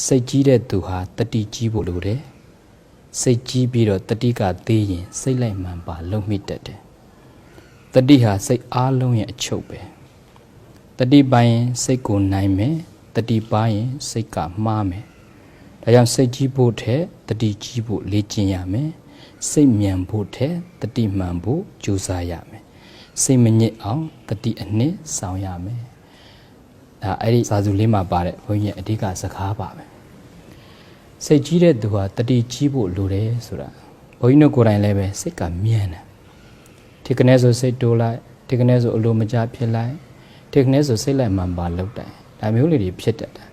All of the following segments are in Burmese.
စိတ်ကြီးတဲ့သူဟာတတိကြီးဖို့လိုတယ်စိတ်ကြီးပြီးတော့တတိကသေးရင်စိတ်လိုက်မှန်ပါလုံမိတတ်တယ်တတိဟာစိတ်အားလုံးရဲ့အချုပ်ပဲတတိပိုင်းရင်စိတ်ကိုနိုင်မယ်တတိပိုင်းရင်စိတ်ကမှားမယ်ဒါကြောင့်စိတ်ကြီးဖို့ထက်တတိကြီးဖို့လေ့ကျင့်ရမယ်စိတ်မြန်ဖို့ထက်တတိမှန်ဖို့ကြိုးစားရမယ်စိတ်မညစ်အောင်တတိအနှစ်ဆောင်ရမယ်ဒါအဲ့ဒီစာစုလေးမှာပါတဲ့ဘုန်းကြီးရဲ့အဓိကစကားပါပဲစိတ်ကြီးတဲ့သူဟာတတိကြီးဖို့လိုတယ်ဆိုတာဘုန်းကြီးတို့ကိုယ်တိုင်လည်းပဲစိတ်ကမြန်တယ်ဒီကနေ့ဆိုစိတ်တိုးလိုက်ဒီကနေ့ဆိုအလိုမကျဖြစ်လိုက်ဒီကနေ့ဆိုစိတ်လိုက်မှန်ပါလောက်တယ်ဒါမျိုးလေးတွေဖြစ်တတ်တယ်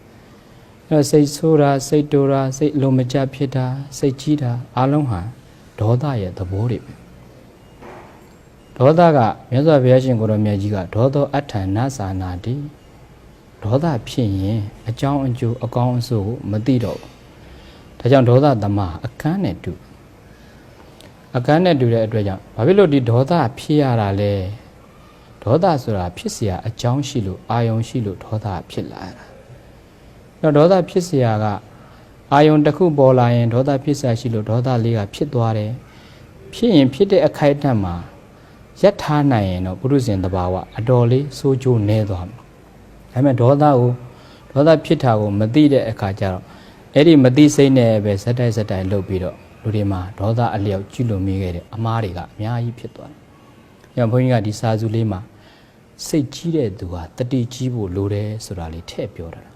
အဲ့တော့စိတ်ဆိုးတာစိတ်တိုးတာစိတ်အလိုမကျဖြစ်တာစိတ်ကြီးတာအလုံးဟာဒေါသရဲ့သဘောတွေပဲဒေါသကမြတ်စွာဘုရားရှင်ကိုယ်တော်မြတ်ကြီးကဒေါသောအဋ္ဌာနသာနာတိဒေါသဖြစ်ရင်အကြောင်းအကျိုးအကောင်းအဆိုးကိုမသိတော့ဘူးဒါကြောင့်ဒေါသသမားအခန်းနဲ့တူတဲ့အတွက်ကြောင့်ဘာဖြစ်လို့ဒီဒေါသဖြစ်ရတာလဲဒေါသဆိုတာဖြစ်เสียအကြောင်းရှိလို့အာယုံရှိလို့ဒေါသဖြစ်လာတာအဲ့တော့ဒေါသဖြစ်เสียကအာယုံတစ်ခုပေါ်လာရင်ဒေါသဖြစ်เสียရှိလို့ဒေါသလေးကဖြစ်သွားတယ်ဖြစ်ရင်ဖြစ်တဲ့အခိုက်အတန့်မှာရပ်ထားနိုင်ရင်တော့ပုရုဇဉ်တဘာဝအတော်လေးစိုးကျိုးနေသွားမှာဒါပေမဲ့ဒေါသဖြစ်တာကိုမသိတဲ့အခါကျတော့အဲ့ဒီမသိစိတ်နဲ့ပဲဇက်တိုက်လှုပ်ပြီးတော့လူတွေမှာဒေါသအလျောက်ကျุလို့မိခဲ့တဲ့အမားတွေကအများကြီးဖြစ်သွားတယ်။ညဘုန်းကြီးကဒီစာစုလေးမှာစိတ်ကြီးတဲ့သူဟာတတိကြီးဖို့လိုတယ်ဆိုတာလေးထည့်ပြောတာ။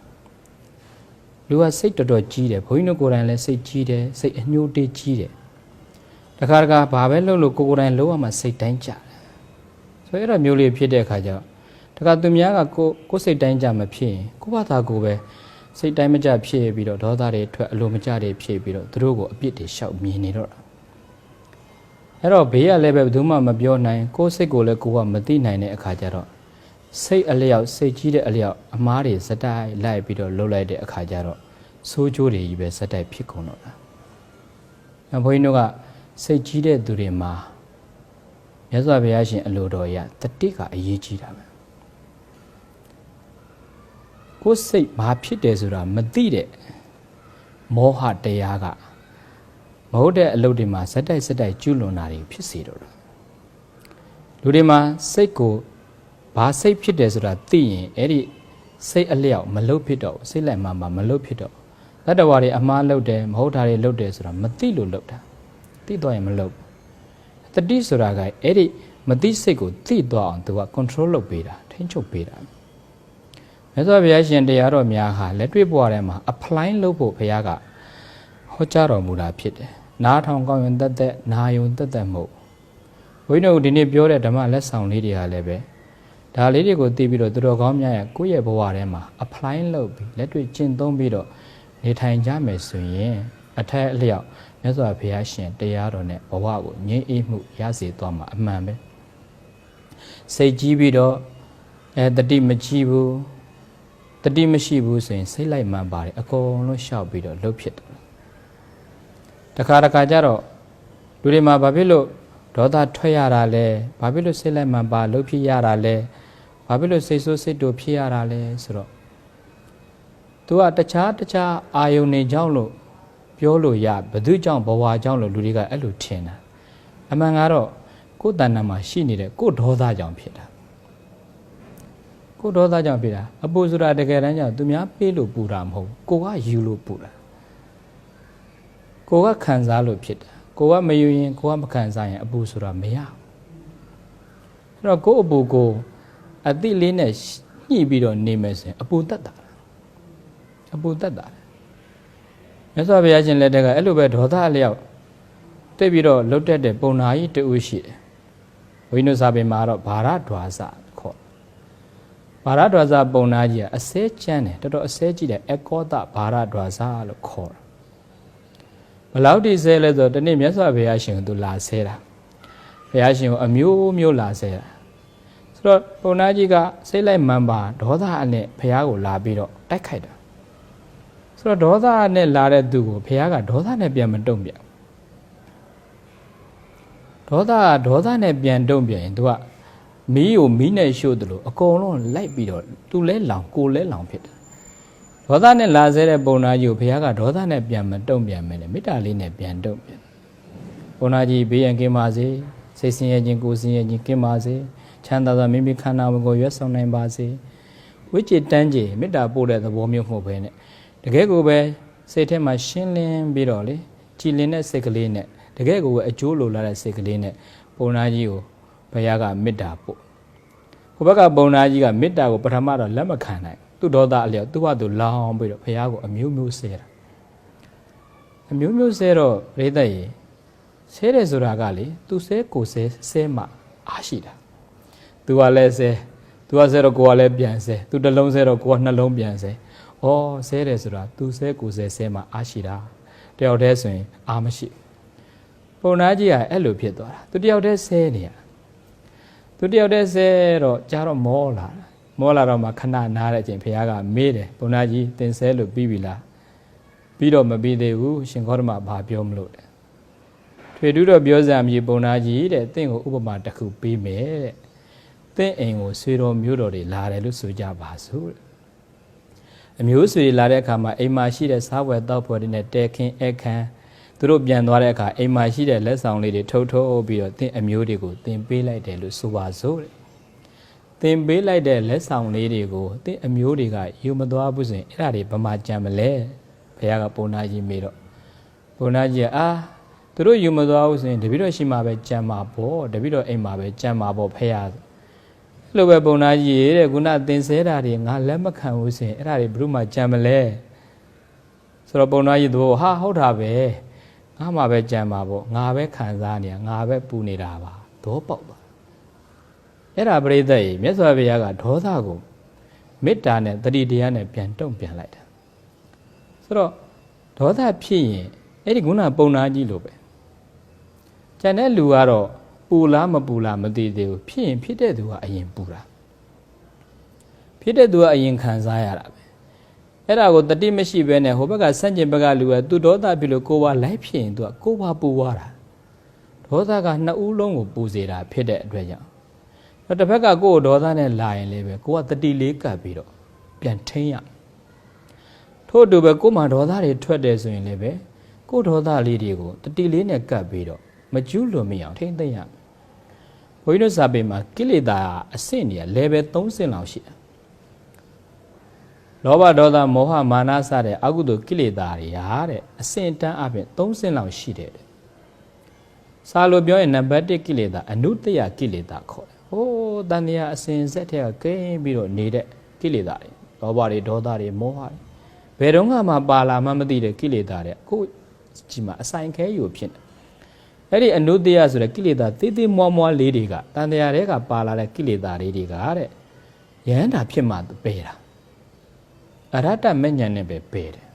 လူကစိတ်တော်တော်ကြီးတယ်ဘုန်းကြီးတို့ကိုယ်တိုင်လည်းစိတ်ကြီးတယ်စိတ်အညှိုးတေးကြီးတယ်။တခါဘာပဲလုပ်လို့ကိုယ်တိုင်လုံးဝမှစိတ်တိုင်းကြတယ်။ဆိုတော့အဲ့တော့မျိုးလေးဖြစ်တဲ့အခါကျတော့တခါသူများကကိုယ်စိတ်တိုင်းကြမဖြစ်ရင်ကိုယ့်ဘာသာကိုယ်ပဲစိတ်တိုင်းမကြဖြစ်ပြီးတော့ဒေါသတွေထွက်အလိုမကျတွေဖြစ်ပြီးတော့သူတို့ကိုအပြစ်တွေရှောက်မြင်နေတော့တာအဲ့တော့ဘေးကလည်းပဲဘယ်သူမှမပြောနိုင်ကိုယ်စိတ်ကိုလည်းကိုယ်ကမသိနိုင်တဲ့အခါကျတော့စိတ်အလျောက်စိတ်ကြီးတဲ့အလျောက်အမားတွေဇက်တိုက်လိုက်ပြီးတော့လှုပ်လိုက်တဲ့အခါကျတော့ဆိုးကျိုးတွေကြီးပဲဇက်တိုက်ဖြစ်ကုန်တော့တာဘုန်းကြီးတို့ကစိတ်ကြီးတဲ့သူတွေမှာမြတ်စွာဘုရားရှင်အလိုတော်ရတတိကအရေးကြီးတာပဲကိုယ်စိတ်ဘာဖြစ်တယ်ဆိုတာမသိတဲ့မောဟတရားကမဟုတ်တဲ့အလုပ်တွေမှာဇက်တိုက်ကျุလွန်တာတွေဖြစ်စေတော့တာလူတွေမှာစိတ်ကိုဘာစိတ်ဖြစ်တယ်ဆိုတာသိရင်အဲ့ဒီစိတ်အလျောက်မလုတ်ဖြစ်တော့စိတ်လိုက်မှမလုတ်ဖြစ်တော့တတ္တဝါတွေအမှားလုတ်တယ်မဟုတ်တာတွေလုတ်တယ်ဆိုတာမသိလို့လုတ်တာသိတော့ရင်မလုတ်တတိဆိုတာကအဲ့ဒီမသိစိတ်ကိုသိသွားအောင်သူက control လုပ်ပေးတာထိန်းချုပ်ပေးတာမြတ်စွာဘုရားရှင်တရားတော်များဟာလက်တွေ့ဘဝထဲမှာ apply လုပ်ဖို့ဘုရားကဟောကြားတော်မူတာဖြစ်တယ်။နားထောင်ကောင်းရင်တက်နာယုံတက်မဟုတ်ဘုန်းကြီးတို့ဒီနေ့ပြောတဲ့ဓမ္မလက်ဆောင်လေးတွေကလည်းပဲဒါလေးတွေကိုသိပြီးတော့သူတော်ကောင်းများရဲ့ကိုယ့်ရဲ့ဘဝထဲမှာ apply လုပ်ပြီးလက်တွေ့ကျင့်သုံးပြီးတော့နေထိုင်ကြမယ်ဆိုရင်အထက်အလျောက်မြတ်စွာဘုရားရှင်တရားတော်နဲ့ဘဝကိုငြိမ်းအေးမှုရစေသွားမှာအမှန်ပဲ။စိတ်ကြီးပြီးတော့တတိမကြီးဘူးတတိမရှိဘူးဆိုရင်စိတ်လိုက်မှန်ပါတယ်အကုန်လုံးရှောက်ပြီးတော့လှုပ်ဖြစ်တယ်တခါကြတော့လူတွေမှာဘာဖြစ်လို့ဒေါသထွက်ရတာလဲဘာဖြစ်လို့စိတ်လိုက်မှန်ပါလှုပ်ဖြစ်ရတာလဲဘာဖြစ်လို့စိတ်ဆိုးစိတ်တူဖြစ်ရတာလဲဆိုတော့သူကတခြားအာယုန်တွေကြောင့်လို့ပြောလို့ရဘသူကြောင့်ဘဝကြောင့်လို့လူတွေကအဲ့လိုထင်တာအမှန်ကတော့ကိုယ်တဏ္ဍာမှာရှိနေတဲ့ကိုယ်ဒေါသကြောင့်ဖြစ်တာကိုဒေါသကြောင့်ဖြစ်တာအပူဆိုတာတကယ်တမ်းကျသူများပေးလို့ပူတာမဟုတ်ကိုကယူလို့ပူတာကိုကခံစားလို့ဖြစ်တာကိုကမယူရင်ကိုကမခံစားရင်အပူဆိုတာမရဘူးအဲ့တော့ကိုအပူကိုအတိလေးနဲ့ညှိပြီးတော့နေမယ်ဆိုရင်အပူတက်တာမြတ်စွာဘုရားရှင်လက်ထက်ကအဲ့လိုပဲဒေါသအလျောက်တိတ်ပြီးတော့လှုပ်တတ်တဲ့ပုံနာကြီးတူရှိတယ်ဝိနုစာပေမှာတော့ဘာရဒွါစဘာရဒွါဇပုံနာကြီးကအစဲကျန်းတယ်တော်တော်အစဲကြည့်တယ်အကောသဘာရဒွါဇလို့ခေါ်တာဘလောက်ဒီဆဲလဲဆိုတော့ဒီနေ့မြတ်စွာဘုရားရှင်ကသူလာဆဲတာဘုရားရှင်ကိုအမျိုးလာဆဲတာဆိုတော့ပုံနာကြီးကစိတ်လိုက်မှန်ပါဒေါသအနဲ့ဘုရားကိုလာပြီးတော့တိုက်ခိုက်တာဆိုတော့ဒေါသနဲ့လာတဲ့သူကိုဘုရားကဒေါသနဲ့ပြန်မတုံ့ပြန်ဒေါသနဲ့ပြန်တုံ့ပြန်ရင်သူကမီးကိုမီးနဲ့ရှို့တယ်လို့အကုန်လုံးလိုက်ပြီးတော့သူလဲလောင်ကိုလဲလောင်ဖြစ်တယ် ဒေါသနဲ့လာစေတဲ့ပုံနာကြီးကိုဘုရားကဒေါသနဲ့ပြန်မတုံ့ပြန်မယ်နဲ့မေတ္တာလေးနဲ့ပြန်တုံ့ပြန်ပုံနာကြီးဘေးရန်ကင်းပါစေစိတ်ဆင်းရဲခြင်းကိုယ်ဆင်းရဲခြင်းကင်းပါစေချမ်းသာစွာမိမိခန္ဓာကိုယ်ရွတ်ဆောင်နိုင်ပါစေဝိจิตတန်းကြီးမေတ္တာပို့တဲ့သဘောမျိုးမဟုတ်ဘဲနဲ့တကယ်ကိုပဲစိတ်ထဲမှာရှင်းလင်းပြီးတော့လေကြည်လင်တဲ့စိတ်ကလေးနဲ့တကယ်ကိုပဲအကျိုးလိုလာတဲ့စိတ်ကလေးနဲ့ပုံနာကြီးကိုဘုရားကမေတ္တာပို့ဟိုဘက်ကပုံနာကြီးကမေတ္တာကိုပထမတော့လက်မခံနိုင်သူ့ဒေါသအလျောက်သူ့ဘာသူလောင်းပြီးတော့ဘုရားကိုအမျိုးမျိုးဆဲတာအမျိုးမျိုးဆဲတော့ပရိသတ်ရေဆဲတယ်ဆိုတာကလေသူဆဲကိုဆဲမှအားရှိတာသူကလည်းဆဲသူကဆဲတော့ကိုကလည်းပြန်ဆဲသူတစ်လုံးဆဲတော့ကိုကနှလုံးပြန်ဆဲဩဆဲတယ်ဆိုတာသူဆဲကိုဆဲမှအားရှိတာတယောက်တည်းဆိုရင်အားမရှိပုံနာကြီးကအဲ့လိုဖြစ်သွားတာသူတယောက်တည်းဆဲနေရသူတယောက်တည်းဆဲတော့ကြာတော့မောလာတော့မှခဏနားတဲ့အချိန်ဘုရားကမေးတယ်ပုံနာကြီးသင်ဆဲလို့ပြီးပြီလားပြီးတော့မပြီးသေးဘူးရှင်ဂေါတမဘာပြောမလို့ထွေတူးတော့ပြောစရာမြေပုံနာကြီးတဲ့သင်ကိုဥပမာတစ်ခုပေးမယ်တဲ့သင်အိမ်ကိုဆွေတော်မျိုးတော်တွေလာတယ်လို့ဆိုကြပါစို့အမျိုးဆွေလာတဲ့အခါမှာအိမ်မှာရှိတဲ့စားဝယ်တောက်ဖွယ်တွေနဲ့တဲခင်းအခန်းသူတို့ပြန်သွားတဲ့အခါအိမ်မှာရှိတဲ့လက်ဆောင်လေးတွေထုတ်ပြီးတော့သင်အမျိုးတွေကိုသင်ပေးလိုက်တယ်လို့ဆိုပါစို့သင်ပေးလိုက်တဲ့လက်ဆောင်လေးတွေကိုသင်အမျိုးတွေကယူမသွားဘူးဆိုရင်အဲ့ဒါတွေဘာမှကြံမလဲဘုရားကပုံနာကြီးမေးတော့ပုံနာကြီးကသူတို့ယူမသွားဘူးဆိုရင်တပည့်တော်ရှိမှပဲကြံမှာပေါ့တပည့်တော်အိမ်မှာပဲကြံမှာပေါ့ဖះအဲ့လိုပဲပုံနာကြီးတဲ့ခုနသင်ဆဲတာတွေငါလက်မခံဘူးဆိုရင်အဲ့ဒါတွေဘယ်သူမှကြံမလဲဆိုတော့ပုံနာကြီးတို့ဟာဟုတ်တာပဲငါမှပဲကြံမှာပေါ့ငါပဲခံစားနေတာငါပဲပူနေတာပါသောပေါက်သွားအဲ့ဒါပရိသတ်ကြီးမြတ်စွာဘုရားကဒေါသကိုမေတ္တာနဲ့တတိတရားနဲ့ပြန်တုံ့ပြန်လိုက်တာဆိုတော့ဒေါသဖြစ်ရင်အဲ့ဒီခုနပုံနာကြီးလိုပဲကျန်တဲ့လူကတော့ပူလားမပူလားမသိသေးဘူးဖြစ်ရင်ဖြစ်တဲ့သူကအရင်ပူတာဖြစ်တဲ့သူကအရင်ခံစားရတာပဲအဲ့ဒါကိုတတိမရှိဘဲနဲ့ဟိုဘက်ကဆန့်ကျင်ဘက်ကလူကသူဒေါသဖြစ်လို့ကိုယ်ပါလိုက်ဖြစ်ရင်သူကကိုယ်ပါပူသွားတာဒေါသကနှစ်ဦးလုံးကိုပူစေတာဖြစ်တဲ့အတွက်ကြောင့်တစ်ဖက်ကကိုယ်ဒေါသနဲ့လာရင်လည်းပဲကိုကတတိလေးကပ်ပြီးတော့ပြန်ထိန်းရထို့အတူပဲကိုယ်မှာဒေါသတွေထွက်တယ်ဆိုရင်လည်းပဲကိုယ်ဒေါသလေးတွေကိုတတိလေးနဲ့ကပ်ပြီးတော့မကျူးလွန်မိအောင်ထိမ့်သိမ့်ရဘုန်းကြီးတို့စာပေမှာကိလေသာအဆင့်တွေက level 3ဆင့်လောက်ရှိတယ်လောဘဒေါသမောဟမာနစတဲ့အကုသိုလ်ကိလေသာတွေဟာတဲ့အဆင့်တန်းအပြင်3ဆင့်လောက်ရှိတယ်စာလိုပြောရင်နံပါတ်1ကိလေသာအနုတ္တယကိလေသာခေါ်တယ်ဟိုးတန်တရားအစဉ်ဆက်တဲ့ကကိန်းပြီးတော့နေတဲ့ကိလေသာတွေလောဘတွေဒေါသတွေမောဟတွေဘယ်တော့မှပါလာမှမသိတဲ့ကိလေသာတွေအခုဒီမှာအဆိုင်ခဲယူဖြစ်နေအဲ့ဒီအနုတ္တယဆိုတဲ့ကိလေသာသေးသေးမွားမွားလေးတွေကတန်တရားတွေကပါလာတဲ့ကိလေသာတွေကတဲ့ယဟန္တာဖြစ်မှပယ်တာအရဟတမဉ္ဇဉ်နဲ့ပဲပယ်တယ်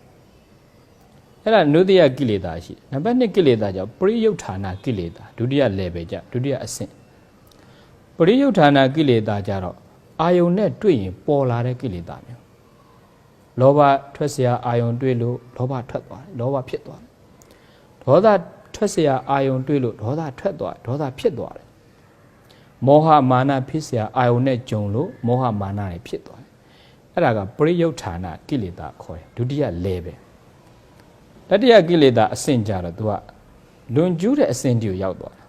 အဲ့ဒါအနုတ္တယကိလေသာရှိတယ်နံပါတ်2ကိလေသာကြောင့်ပရိယုဋ္ဌာဏကိလေသာဒုတိယ level ကြဒုတိယအဆင့်ပရိယုဋ္ဌာဏကိလေသာကြတော့အာယုန်နဲ့တွေ့ရင်ပေါ်လာတဲ့ကိလေသာမျိုးလောဘထွက်เสียအာယုန်တွေ့လို့လောဘထွက်သွားတယ်လောဘဖြစ်သွားတယ်ဒေါသထွက်เสียအာယုန်တွေ့လို့ဒေါသထွက်သွားတယ်ဒေါသဖြစ်သွားတယ်မောဟမာနဖြစ်เสียအာယုန်နဲ့ဂျုံလို့မောဟမာနတွေဖြစ်သွားတယ်အဲ့ဒါကပရိယုဋ္ဌာဏကိလေသာခေါ်တယ်ဒုတိယ level တတိယကိလေသာအဆင့်ကြတော့ तू ကလွန်ကျူးတဲ့အဆင့်တွေကိုရောက်သွားတာ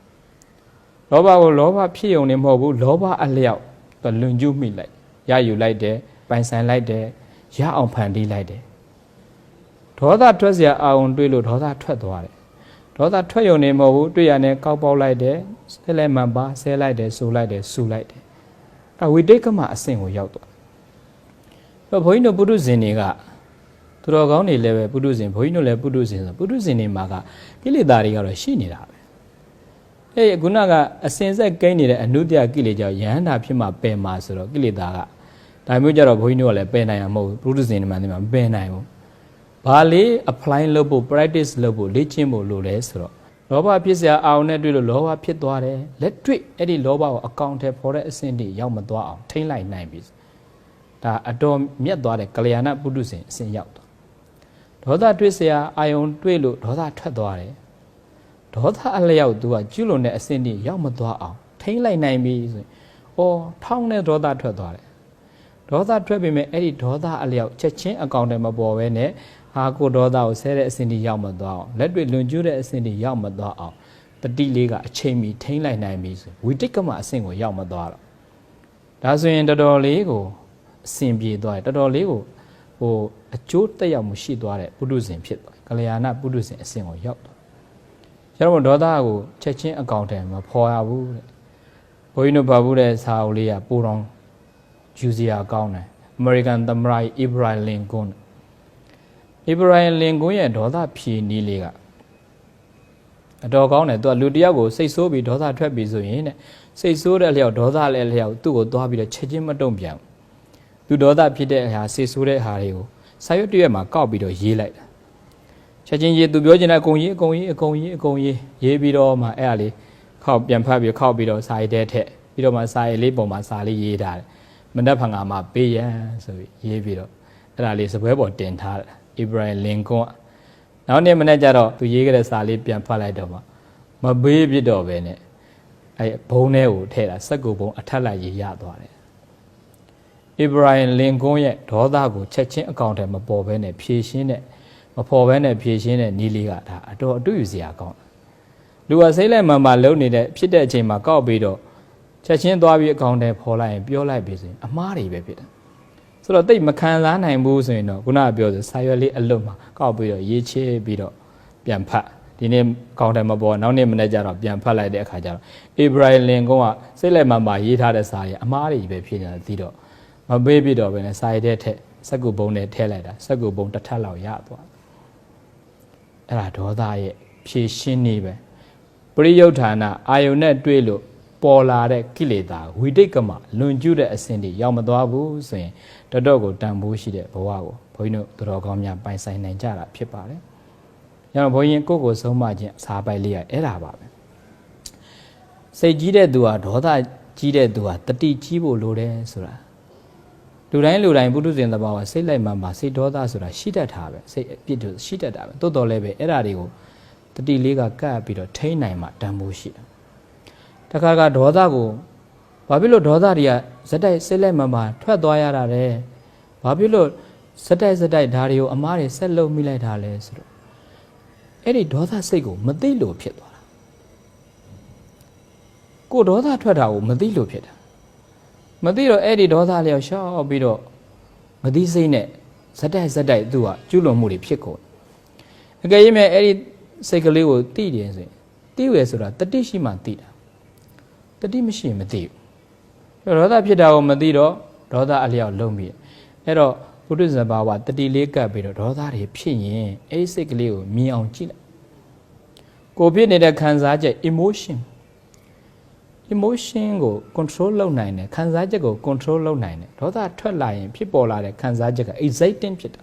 လောဘကိုလောဘဖြစ်ုံနဲ့မဟုတ်ဘူးလောဘအလျောက်သူလွန်ကျူးမိလိုက်ရယူလိုက်တယ်ပိုင်ဆိုင်လိုက်တယ်ရအောင်ဖန်တီးလိုက်တယ်ဒေါသထွက်เสียအာရုံတွေးလို့ဒေါသထွက်သွားတယ်ဒေါသထွက်ုံနဲ့မဟုတ်ဘူးတွေ့ရနဲ့ကောက်ပေါက်လိုက်တယ်ဆဲလဲမှန်ပါဆဲလိုက်တယ်ဆူလိုက်တယ်ဆူလိုက်တယ်အဲဝိတိတ်ကမအဆင့်ကိုရောက်သွားတယ်ဘုန်းကြီးတို့ပုထုဇဉ်တွေကသူတော်ကောင်းတွေလည်းပဲပုထုဇဉ်ဘုန်းကြီးတို့လည်းပုထုဇဉ်ဆိုပုထုဇဉ်တွေမှာကကိလေသာတွေကတော့ရှိနေတာပဲအဲ့ခုနကအစင်ဆက်ကိန်းနေတဲ့အနုတ္တယကိလေသာယဟန္တာဖြစ်မှပယ်မှာဆိုတော့ကိလေသာကဒါမျိုးကြတော့ဘုန်းကြီးတို့ကလည်းပယ်နိုင်မှာမဟုတ်ဘူးပုထုဇဉ်တွေမှာမပယ်နိုင်ဘူးဘာလေး apply လုပ်ဖို့ practice လုပ်ဖို့လေ့ကျင့်ဖို့လိုလဲဆိုတော့လောဘဖြစ်เสียအာရုံနဲ့တွေ့လို့လောဘဖြစ်သွားတယ်လက်တွေ့အဲ့ဒီလောဘကိုအကောင်ထဲပေါ်တဲ့အဆင့်တွေရောက်မသွားအောင်ထိမ့်လိုက်နိုင်ပြီဒါအတော်မြတ်သွားတဲ့ကလျာဏပုထုဇဉ်အဆင့်ရောက်သွားဒေါသတွေ့เสียအာယုံတွေ့လို့ဒေါသထွက်သွားတယ်ဒေါသအလျောက်သူကကျွလွန်တဲ့အဆင့်တွေရောက်မသွားအောင်ထိမ့်လိုက်နိုင်ပြီဆိုရင်အော်ထောင်းတဲ့ဒေါသထွက်သွားတယ် ဒေါသထွက်ပေမဲ့အဲ့ဒီဒေါသအလျောက်ချက်ချင်းအကောင့်တွေမပေါ်ဘဲနဲ့ဟာကိုဒေါသကိုဆဲတဲ့အစဉ်တွေရောက်မသွားအောင်လက်တွေလွန်ကျူးတဲ့အစဉ်တွေရောက်မသွားအောင်တတိလေးကအချိန်မီထိန်းလိုက်နိုင်ပြီဆိုဝိတိတ်ကမအစဉ်ကိုရောက်မသွားတော့ဒါဆိုရင်တော်တော်လေးကိုအစဉ်ပြေသွားတယ်တော်တော်လေးကိုဟိုအကျိုးတက်ရောက်မှုရှိသွားတဲ့ပုထုဇဉ်ဖြစ်သွားကလျာဏပုထုဇဉ်အစဉ်ကိုရောက်သွားကျွန်တော်ဒေါသကိုချက်ချင်းအကောင့်ထဲမဖော်ရဘူးတဲ့ဘုန်းကြီးတို့ဗာဘူးတဲ့စာအုပ်လေးကပိုတော်ဂျူစီယာကောင်းတယ်အမေရိကန်သမ္မတအိဘရာဟင်လင်ကွန်းအိဘရာဟင်လင်ကွန်းရဲ့ဒေါသဖြေနည်းလေးကအတော်ကောင်းတယ်သူကလူတယောက်ကိုစိတ်ဆိုးပြီးဒေါသထွက်ပြီးဆိုရင်တဲ့စိတ်ဆိုးတဲ့အလျောက်ဒေါသလည်းအလျောက်သူ့ကိုသွားပြီးတော့ချက်ချင်းမတုံ့ပြန်သူဒေါသဖြစ်တဲ့အရာစိတ်ဆိုးတဲ့ဟာတွေကိုစာရွက်တရွက်မှာကောက်ပြီးတော့ရေးလိုက်တာချက်ချင်းရေးသူပြောချင်တဲ့အကုန်ရေးရေးပြီးတော့မှအဲ့ဒါလေးခောက်ပြန်ဖတ်ပြီးခောက်ပြီးတော့စာရေးတဲ့ထက်ပြီးတော့မှစာရေးလေးပုံမှာစာလေးရေးထားတယ်မနှက်ဖန်ကမှာပေးရန်ဆိုပြီးရေးပြီးတော့အဲ့ဒါလေးစပွဲပေါ်တင်ထားတယ်အိဘရာဟင်လင်ကွန်းနောက်နေ့မနေ့ကျတော့သူရေးခဲ့တဲ့စာလေးပြန်ဖတ်လိုက်တော့မှမဘေးပြစ်တော့ပဲနဲ့အဲဘုံထဲကိုထည့်တာစက်ကူဘုံအထက်လိုက်ရေးရသွားတယ်အိဘရာဟင်လင်ကွန်းရဲ့ဒေါသကိုချက်ချင်းအကောင့်ထဲမပေါ်ဘဲနဲ့ဖြည့်ရှင်းတဲ့မပေါ်ဘဲနဲ့ဖြည့်ရှင်းတဲ့နီးလေးကဒါအတော်အတူယူစရာကောင်းလူကစိတ်လိုက်မှန်မှလုံနေတဲ့ဖြစ်တဲ့အချိန်မှာကောက်ပြီးတော့ချက်ချင်းသွားပြီးအကောင့်ထဲပေါ်လိုက်ရင်ပြောလိုက်ပြီဆိုရင်အမှားတွေပဲဖြစ်တယ်ဆိုတော့တိတ်မခံစားနိုင်ဘူးဆိုရင်တော့ခုနကပြောဆိုစာရွက်လေးအလွတ်မှာကောက်ပြီးတော့ရေးချပြီးတော့ပြန်ဖတ်ဒီနေ့ကောင်းတယ်မပေါ်နောက်နေ့မနေ့ကျတော့ပြန်ဖတ်လိုက်တဲ့အခါကျတော့အိဘရာဟင်လင်ကွန်းကစိတ်လိုက်မှန်မှရေးထားတဲ့စာတွေအမှားတွေပဲဖြစ်နေတာသိတော့မပေးပြတော့ပဲနဲ့စာရတဲ့ထက်စက်ကူဘုံနဲ့ထည့်လိုက်တာစက်ကူဘုံတစ်ထပ်လောက်ရသွားအဲ့ဒါဒေါသရဲ့ဖြည့်ရှင်းနေပဲပရိယုဌာဏအာယုန်နဲ့တွေ့လို့ပေါ်လာတဲ့ကိလေသာဝိတိတ်ကမလွန်ကျူးတဲ့အစဉ်တွေရောက်မသွားဘူးဆိုရင်တော်တော်ကိုတန်ဖိုးရှိတဲ့ဘဝကိုဘုန်းကြီးတို့တော်ကောင်းများပိုင်ဆိုင်နိုင်ကြတာဖြစ်ပါတယ်။ညတော့ဘုန်းကြီးကိုယ့်ကိုဆုံးမခြင်းအစာပိုက်လေးရအဲ့ဒါပါပဲ။စိတ်ကြီးတဲ့သူဟာဒေါသကြီးတဲ့သူဟာတတိကြီးဖို့လိုတယ်ဆိုတာလူတိုင်းပုထုဇဉ်သဘာဝစိတ်လိုက်မှမှစိတ်ဒေါသဆိုတာရှိတတ်တာပဲစိတ်အပြစ်တို့ရှိတတ်တာပဲတိုးတော်လည်းပဲအဲ့ဒါတွေကိုတတိလေးကကပ်ပြီးတော့ထိန်းနိုင်မှတန်ဖိုးရှိတယ်။တခါကဒေါသကိုဘာဖြစ်လို့ဒေါသတွေကဇက်တိုက်စိတ်လိုက်မှမှထွက်သွားရတာလဲဘာဖြစ်လို့ဇက်တိုက်ဓာတ်တွေကိုအမားတွေဆက်လုံမိလိုက်တာလဲဆိုတော့အဲ့ဒီဒေါသစိတ်ကိုမသိလို့ဖြစ်သွားတာကိုဒေါသထွက်တာကိုမသိလို့ဖြစ်တာမသိတော့အဲ့ဒီဒေါသလျောက်ရှော့ပြီးတော့မသိစိတ်နဲ့ဇက်တိုက်သူကကျွလွန်မှုတွေဖြစ်ကုန်အကယ်၍မဲ့အဲ့ဒီစိတ်ကလေးကိုသိတယ်ဆိုရင်သိရဆိုတာတတိရှိမှသိတာတတိမရှိရင်မသိဘူးဒေါသဖြစ်တာကိုမသိတော့ဒေါသအလျောက်လုံးပြီးအဲ့တော့ဘုဒ္ဓဇဘာဝတတိလေးကပ်ပြီးတော့ဒေါသတွေဖြစ်ရင်အဲ့ဒီစိတ်ကလေးကိုမြင်အောင်ကြည့်လိုက်ကိုဖြစ်နေတဲ့ခံစားချက် emotion ကို control လုပ်နိုင်တယ်ခံစားချက်ကို control လုပ်နိုင်တယ်ဒေါသထွက်လာရင်ဖြစ်ပေါ်လာတဲ့ခံစားချက်က exciting ဖြစ်တာ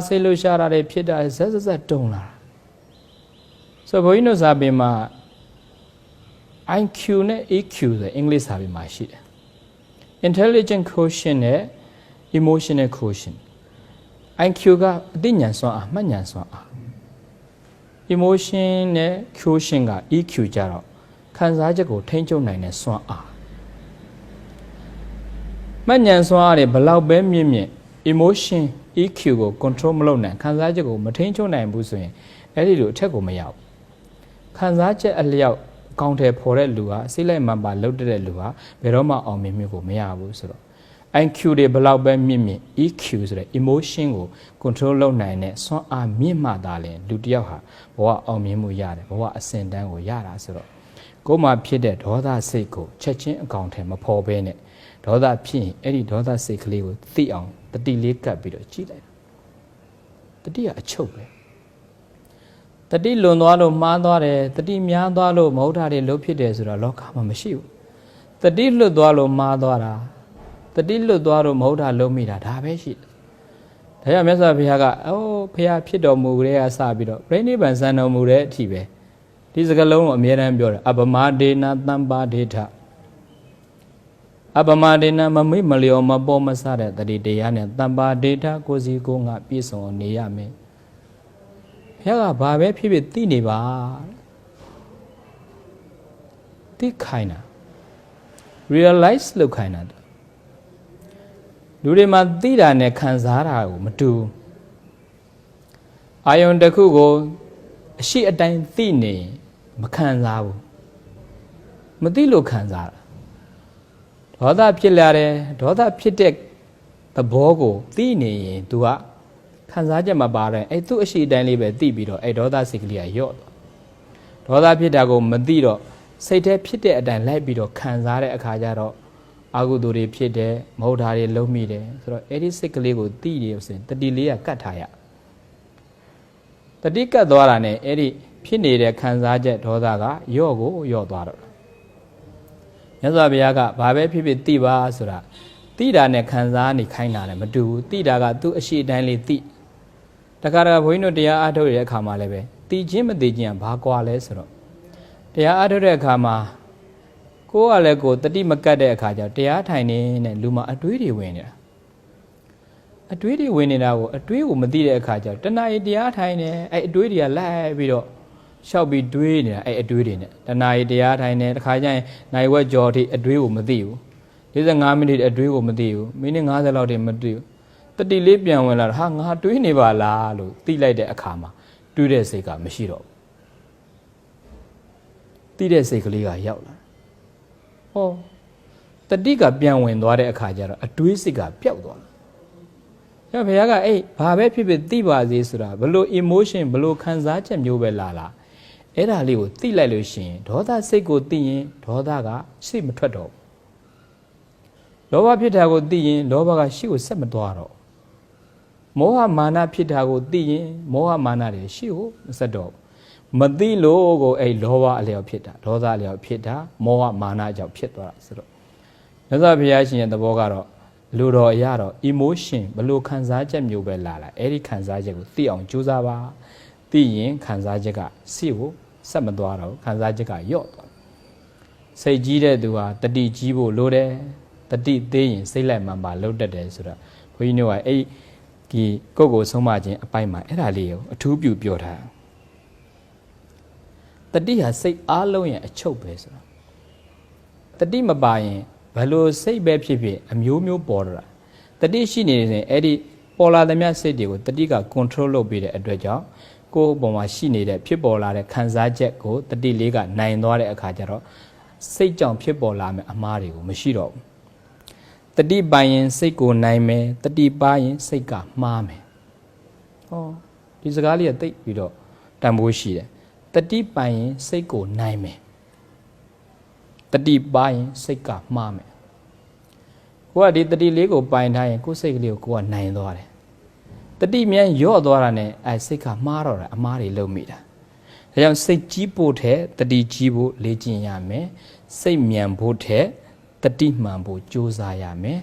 စိတ်လှရှားတာတွေဖြစ်တာဇက်တုံလာတာဆိုဘုန်းကြီးတို့စာပေမှာ IQ နဲ့ EQ ဆိုအင်္ဂလိပ်စာပေမှာရှိတယ် intelligent quotient နဲ့ emotional quotient IQ ကအသိဉာဏ်စွမ်းအားမှတ်ဉာဏ်စွမ်းအား emotion နဲ့ quotient က EQ ကြတော့ခံစားချက်ကိုထိန်းချုပ်နိုင်တဲ့စွမ်းအားမှတ်ဉာဏ်စွမ်းအားတွေဘလောက်ပဲမြင့် emotion EQ ကို control မလုပ်နိုင်ခံစားချက်ကိုမထိန်းချုပ်နိုင်ဘူးဆိုရင်အဲ့ဒီလိုအထက်ကိုမရောက်ခံစားချက်အလျောက်အကောင့်ထဲပေါ်တဲ့လူဟာစိတ်လိုက်မှန်ပါလှုပ်တဲ့လူဟာဘယ်တော့မှအောင်မြင်မှုကိုမရဘူးဆိုတော့ IQ တွေဘလောက်ပဲမြင့် EQ ဆိုတဲ့ emotion ကို control လုပ်နိုင်တဲ့စွမ်းအားမြင့်မှသာလေလူတစ်ယောက်ဟာဘဝအောင်မြင်မှုရတယ်ဘဝအစဉ်တန်းကိုရတာဆိုတော့ကိုယ်မှာဖြစ်တဲ့ဒေါသစိတ်ကိုချက်ချင်းအကောင့်ထဲမဖော်ဘဲနဲ့ဒေါသဖြစ်ရင်အဲ့ဒီဒေါသစိတ်ကလေးကိုသိအောင်တတိလေးကပ်ပြီးတော့ကြည့်လိုက်တတိကအချုပ်ပဲတတိလွန်သွားလို့မှားသွားတယ်တတိများသွားလို့မဟုတ်တာတွေလုံးဖြစ်တယ်ဆိုတော့လောကမှာမရှိဘူးတတိလွတ်သွားလို့မှားသွားတာတတိလွတ်သွားလို့မဟုတ်တာလုံးမိတာဒါပဲရှိတယ်ဒါကြောင့်မြတ်စွာဘုရားကဘုရားဖြစ်တော်မူတဲ့ကစပြီးတော့ပြိဋိဘံစံတော်မူတဲ့အထိပဲဒီစကားလုံးကိုအမြဲတမ်းပြောတယ်အပမဒေနသံပါဒေထအပမဒေနမမိမလျောမပေါ်မဆတဲ့တတိတရားနဲ့သံပါဒေထကိုစီကိုငါပြည့်စုံနေရမယ်ဘုရားကဘာပဲဖြစ်ဖြစ်သိနေပါသိခိုင်းတာ realize လုပ်ခိုင်းတာ လူတွေမှာသိတာနဲ့ခံစားတာကိုမတူအာယုံတစ်ခုကိုအရှိအတိုင်းသိနေမခံစားဘူးမသိလို့ခံစားတာဒေါသဖြစ်လာတယ်ဒေါသဖြစ်တဲ့သဘောကိုသိနေရင် तू ကခံစားချက်မပါတဲ့အဲ့သူ့အရှိအတိုင်းလေးပဲသိပြီးတော့အဲ့ဒေါသစိတ်ကလေးကယော့ဒေါသဖြစ်တာကိုမသိတော့စိတ်ထဲဖြစ်တဲ့အတိုင်းလိုက်ပြီးတော့ခံစားတဲ့အခါကျတော့အာဟုသူတွေဖြစ်တယ်မဟုတ်တာတွေလုံးမိတယ်ဆိုတော့အဲ့ဒီစိတ်ကလေးကိုသိနေလို့ဆိုရင်တတိလေးကကတ်ထားရတတိကတ်သွားတာနဲ့အဲ့ဒီဖြစ်နေတဲ့ခံစားချက်ဒေါသကယော့ကိုယော့သွားတော့မြတ်စွာဘုရားကဘာပဲဖြစ်ဖြစ်သိပါဆိုတာသိတာနဲ့ခံစားနေခိုင်းတာလည်းမတူဘူးသိတာကသူ့အရှိတိုင်းလေးသိတခါတခါဘုန်းကြီးတို့တရားအားထုတ်ရတဲ့အခါမှာလည်းပဲသိချင်းမသိချင်းကဘာကွာလဲဆိုတော့တရားအားထုတ်တဲ့အခါမှာကိုယ်ကလည်းကိုယ်တတိမကတ်တဲ့အခါကျတော့တရားထိုင်နေတဲ့လူမှာအတွေးတွေဝင်နေတာအတွေးတွေဝင်နေတာကိုအတွေးကိုမသိတဲ့အခါကျတော့တဏှာကြီးတရားထိုင်နေအဲ့အတွေးတွေကလိုက်ပြီးတော့ရှောက်ပြီးတွေးနေတာအဲ့အတွေးတွေနဲ့တဏှာကြီးတရားထိုင်နေတခါကျရင်နိုင်ဝက်ကြော်ထိအတွေးကိုမသိဘူး45မိနစ်အတွေးကိုမသိဘူးမိနစ်50လောက်တည်းမသိဘူးတတိလေးပြန်ဝင်လာတော့ဟာငါတွေးနေပါလားလို့သိလိုက်တဲ့အခါမှာတွေးတဲ့စိတ်ကမရှိတော့ဘူးသိတဲ့စိတ်ကလေးကရောက်လာဟောတတိကပြန်ဝင်သွားတဲ့အခါကျတော့အတွေးစိတ်ကပျောက်သွားတယ်ဘုရားကအဲ့ဘာပဲဖြစ်ဖြစ်သိပါစေဆိုတာဘလို့ emotion ဘလို့ခံစားချက်မျိုးပဲလာအဲ့ဒါလေးကိုသိလိုက်လို့ရှိရင်ဒေါသစိတ်ကိုသိရင်ဒေါသကစိတ်မထွက်တော့လောဘဖြစ်တာကိုသိရင်လောဘကရှိကိုဆက်မသွားတော့မောဟမာနဖြစ်တာကိုသိရင်မောဟမာနတွေရှိကိုမဆက်တော့မသိလို့ကိုအဲ့လောဘအလျောက်ဖြစ်တာဒေါသအလျောက်ဖြစ်တာမောဟမာနကြောင့်ဖြစ်သွားတာဆိုတော့မြတ်စွာဘုရားရှင်ရဲ့သဘောကတော့လူတော်အရတော့ emotion ဘလို့ခံစားချက်မျိုးပဲလာအဲ့ဒီခံစားချက်ကိုသိအောင်ကြိုးစားပါသိရင်ခံစားချက်ကစိကိုဆက်မသွားတော့ခံစားချက်ကယော့သွားစိတ်ကြီးတဲ့သူဟာတတိကြီးဖို့လိုတယ်တတိသေးရင်စိတ်လိုက်မှန်ပါလှုပ်တတ်တယ်ဆိုတော့ဘုန်းကြီးတို့ကအဲ့ဒီကိုယ့်ကိုဆုံးမခြင်းအပိုင်းမှာအဲ့ဒါလေးကိုအထူးပြုပြောထားတတိဟာစိတ်အားလုံးရဲ့အချုပ်ပဲဆိုတော့တတိမပါရင်ဘယ်လိုစိတ်ပဲဖြစ်ဖြစ်အမျိုးမျိုးပေါ်လာတတိရှိနေရင်အဲ့ဒီပေါ်လာသမျှစိတ်တွေကိုတတိက control လုပ်ပေးတဲ့အတွက်ကြောင့်ကိုယ်ပေါ်မှာရှိနေတဲ့ဖြစ်ပေါ်လာတဲ့ခံစားချက်ကိုတတိလေးကနိုင်သွားတဲ့အခါကျတော့စိတ်ကြောင့်ဖြစ်ပေါ်လာမယ့်အမှားတွေကိုမရှိတော့ဘူးတတိပိုင်ရင်စိတ်ကိုနိုင်မယ်တတိပါရင်စိတ်ကမှားမယ်ဟောဒီစကားလေးကသိပြီးတော့တန်ဖိုးရှိတယ်တတိပိုင်ရင်စိတ်ကိုနိုင်မယ်တတိပါရင်စိတ်ကမှားမယ်ကိုကဒီတတိလေးကိုပိုင်ထားရင်ကိုယ်စိတ်ကလေးကိုကိုကနိုင်သွားတယ်တတိမြန်ရော့သွားတာနဲ့အဲစိတ်ကမှားတော့တာအမှားတွေလုံးမိတာဒါကြောင့်စိတ်ကြီးဖို့ထက်တတိကြီးဖို့လေ့ကျင့်ရမယ်စိတ်မြန်ဖို့ထက်တတိမှန်ဖို့ကြိုးစားရမယ်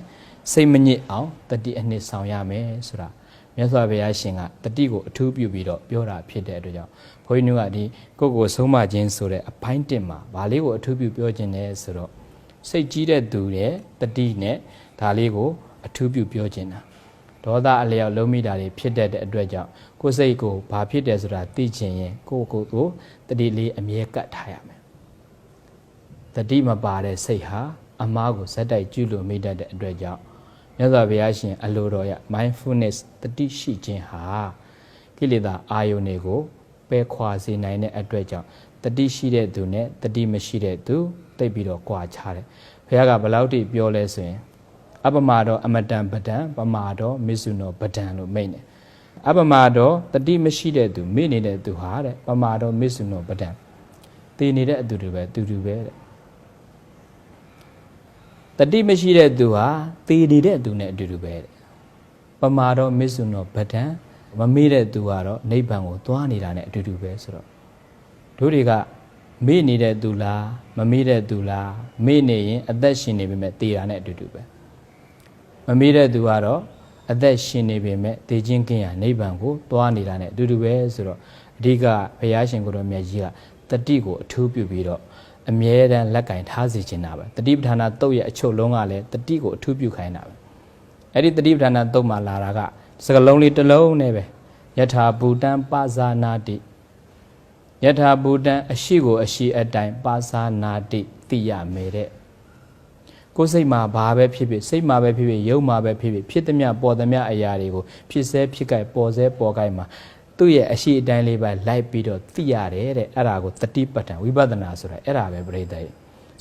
စိတ်မညစ်အောင်တတိအနှစ်ဆောင်ရမယ်ဆိုတာမြတ်စွာဘုရားရှင်ကတတိကိုအထူးပြုပြီးတော့ပြောတာဖြစ်တဲ့အတွက်ကြောင့်ဘုန်းကြီးတို့ကဒီကိုယ့်ကိုဆုံးမခြင်းဆိုတဲ့အပိုင်းတစ်မှာဗာလေးကိုအထူးပြုပြောခြင်းနဲ့ဆိုတော့စိတ်ကြီးတဲ့သူရဲ့တတိနဲ့ဒါလေးကိုအထူးပြုပြောခြင်းတာဒေါသအလျောက်လုံးမိတာတွေဖြစ်တဲ့အတွက်ကြောင့်ကိုယ်စိတ်ကိုဘာဖြစ်တယ်ဆိုတာသိချင်ရင်ကိုတတိလေးအမြဲကတ်ထားရမယ်တတိမပါတဲ့စိတ်ဟာအမားကိုဇက်တိုက်ကျุလို့မိတတ်တဲ့အတွက်ကြောင့်မြတ်စွာဘုရားရှင်အလိုတော်ရ mindfulness တတိရှိခြင်းဟာကိလေသာအာယုန်တွေကိုပယ်ခွာစေနိုင်တဲ့အတွက်ကြောင့်တတိရှိတဲ့သူနဲ့တတိမရှိတဲ့သူသိပြီးတော့ကြွာချတယ်ဘုရားကဘယ်လောက်ထိပြောလဲဆိုရင်အပမာတော့အမတန်ပဒံပမာတော့မစ္ဆုနောပဒံလို့မိန့်တယ်အပမာတော့တတိမရှိတဲ့သူမိနေတဲ့သူဟာတဲ့ပမာတော့မစ္ဆုနောပဒံတည်နေတဲ့အတူတူပဲတူတူပဲတဲ့တတိမရှိတဲ့သူဟာတည်နေတဲ့သူနဲ့အတူတူပဲတဲ့ပမာတော့မစ္ဆုနောပဒံမမေ့တဲ့သူကတော့နိဗ္ဗာန်ကိုသွားနေတာနဲ့အတူတူပဲဆိုတော့တို့တွေကမေ့နေတဲ့သူလားမမေ့တဲ့သူလားမေ့နေရင်အသက်ရှင်နေပေမဲ့တည်တာနဲ့အတူတူပဲမမေ့တဲ့သူကတော့အသက်ရှင်နေပေမဲ့တည်ခြင်းကင်းရာနိဗ္ဗာန်ကိုသွားနေတာနဲ့အတူတူပဲဆိုတော့အဓိကဘုရားရှင်ကိုယ်တော်မြတ်ကြီးကတတိကိုအထူးပြုပြီးတော့အမြဲတမ်းလက်ကင်ထားစေချင်တာပဲတတိပဋ္ဌာနာတုတ်ရဲ့အချုပ်လုံးကလည်းတတိကိုအထူးပြုခိုင်းတာပဲအဲ့ဒီတတိပဋ္ဌာနာတုတ်မှာလာတာကစကလုံးလေးတစ်လုံးနဲ့ပဲယထာဘူတံပါဇာနာတိယထာဘူတံအရှိကိုအရှိအတိုင်းပါဇာနာတိသိရမယ်တဲ့ ကိုယ်စိတ်မှာဘာပဲဖြစ်ဖြစ်စိတ်မှာပဲဖြစ်ဖြစ်ရုပ်မှာပဲဖြစ်ဖြစ်ဖြစ်သမျှပေါ်သမျှအရာတွေကိုဖြစ်စေဖြစ်ကြိုက်ပေါ်စေပေါ်ကြိုက်မှာသူ့ရဲ့အရှိအတိုင်းလေးပဲလိုက်ပြီးတော့သိရတယ်တဲ့အဲ့ဒါကိုတတိပဋ္ဌာန်ဝိပဿနာဆိုတာအဲ့ဒါပဲပြိတ္တိ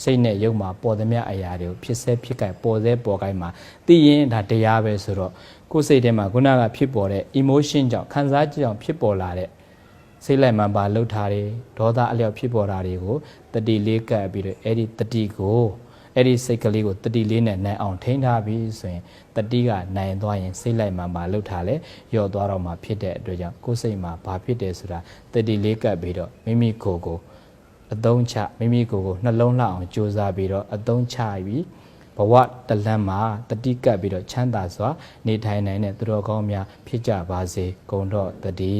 စိတ်နဲ့ရုပ်မှာပေါ်သမျှအရာတွေကိုဖြစ်စေဖြစ်ကြိုက်ပေါ်စေပေါ်ကြိုက်မှာသိရင်ဒါတရားပဲဆိုတော့ကိုယ်စိတ်ထဲမှာခုနကဖြစ်ပေါ်တဲ့ emotion ကြောင့်ခံစားချက်ကြောင့်ဖြစ်ပေါ်လာတဲ့စိတ်လိုက်မှပါလှုပ်ထားတယ်ဒေါသအလျောက်ဖြစ်ပေါ်တာတွေကိုတတိလေးကပ်ပြီးတော့အဲ့ဒီတတိကိုအဲ့ဒီစိတ်ကလေးကိုတတိလေးနဲ့နိုင်အောင်ထိန်းထားပြီးဆိုရင်တတိကနိုင်သွားရင်စိတ်လိုက်မှပါလှုပ်ထားလဲလျော့သွားတော့မှဖြစ်တဲ့အတွက်ကြောင့်ကိုယ်စိတ်မှာဘာဖြစ်တယ်ဆိုတာတတိလေးကပ်ပြီးတော့မိမိကိုယ်ကိုအသုံးချမိမိကိုယ်ကိုနှလုံးလှအောင်ကြိုးစားပြီးတော့အသုံးချပြီးဘဝတလန်းမှာတတိကပ်ပြီးတော့ချမ်းသာစွာနေထိုင်နိုင်တဲ့သူတော်ကောင်းများဖြစ်ကြပါစေကုန်တော့တတိ